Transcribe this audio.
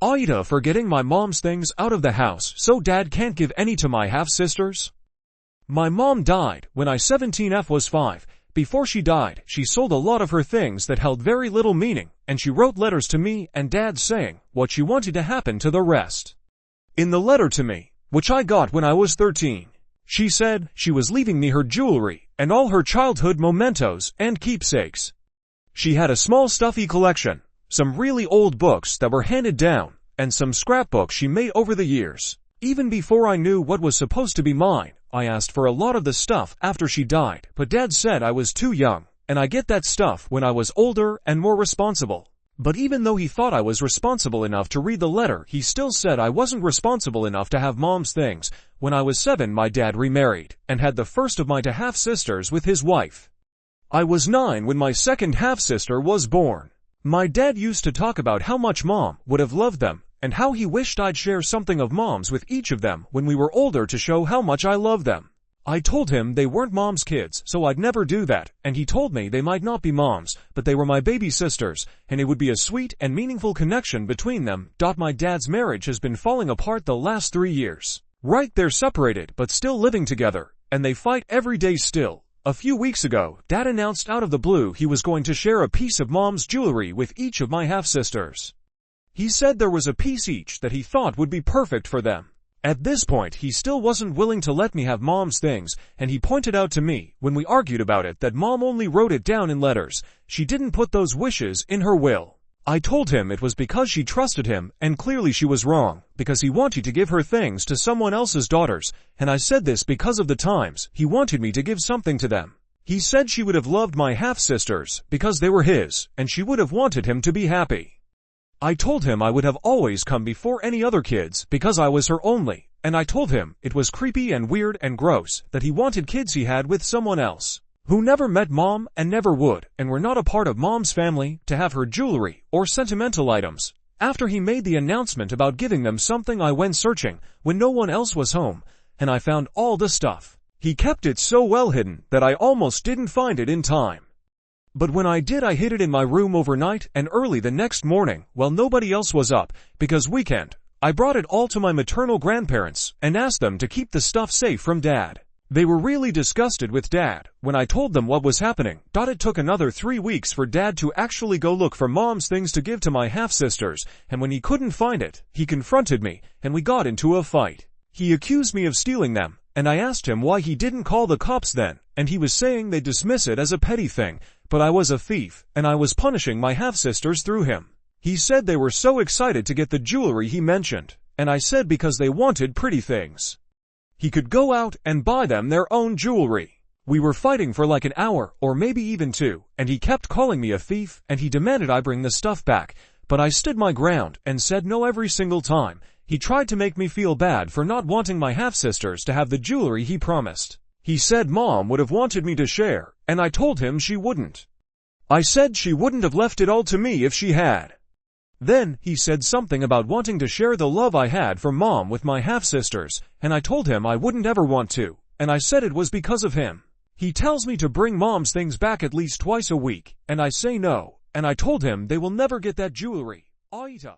AITA for getting my mom's things out of the house so dad can't give any to my half-sisters. My mom died when I 17F was 5. Before she died, she sold a lot of her things that held very little meaning, and she wrote letters to me and dad saying what she wanted to happen to the rest. In the letter to me, which I got when I was 13, she said she was leaving me her jewelry and all her childhood mementos and keepsakes. She had a small stuffy collection, some really old books that were handed down, and some scrapbooks she made over the years. Even before I knew what was supposed to be mine, I asked for a lot of the stuff after she died, but Dad said I was too young, and I get that stuff when I was older and more responsible. But even though he thought I was responsible enough to read the letter, he still said I wasn't responsible enough to have Mom's things. When I was 7, my dad remarried, and had the first of my 2 half-sisters with his wife. I was 9 when my second half-sister was born. My dad used to talk about how much Mom would have loved them, and how he wished I'd share something of Mom's with each of them when we were older to show how much I love them. I told him they weren't Mom's kids, so I'd never do that, and he told me they might not be Mom's, but they were my baby sisters, and it would be a sweet and meaningful connection between them. My dad's marriage has been falling apart the last 3 years. Right, they're separated, but still living together, and they fight every day still. A few weeks ago, Dad announced out of the blue he was going to share a piece of Mom's jewelry with each of my half-sisters. He said there was a piece each that he thought would be perfect for them. At this point, he still wasn't willing to let me have Mom's things, and he pointed out to me, when we argued about it, that Mom only wrote it down in letters. She didn't put those wishes in her will. I told him it was because she trusted him, and clearly she was wrong, because he wanted to give her things to someone else's daughters, and I said this because of the times he wanted me to give something to them. He said she would have loved my half-sisters, because they were his, and she would have wanted him to be happy. I told him I would have always come before any other kids, because I was her only, and I told him it was creepy and weird and gross that he wanted kids he had with someone else, who never met Mom and never would, and were not a part of Mom's family, to have her jewelry or sentimental items. After he made the announcement about giving them something, I went searching when no one else was home, and I found all the stuff. He kept it so well hidden that I almost didn't find it in time. But when I did, I hid it in my room overnight, and early the next morning, while nobody else was up, because weekend, I brought it all to my maternal grandparents and asked them to keep the stuff safe from Dad. They were really disgusted with Dad when I told them what was happening. It took another 3 weeks for Dad to actually go look for Mom's things to give to my half-sisters, and when he couldn't find it, he confronted me, and we got into a fight. He accused me of stealing them, and I asked him why he didn't call the cops then, and he was saying they'd dismiss it as a petty thing, but I was a thief, and I was punishing my half-sisters through him. He said they were so excited to get the jewelry he mentioned, and I said because they wanted pretty things. He could go out and buy them their own jewelry. We were fighting for like an hour, or maybe even 2, and he kept calling me a thief, and he demanded I bring the stuff back, but I stood my ground and said no every single time. He tried to make me feel bad for not wanting my half-sisters to have the jewelry he promised. He said Mom would have wanted me to share, and I told him she wouldn't. I said she wouldn't have left it all to me if she had. Then, he said something about wanting to share the love I had for Mom with my half-sisters, and I told him I wouldn't ever want to, and I said it was because of him. He tells me to bring Mom's things back at least twice a week, and I say no, and I told him they will never get that jewelry. AITA.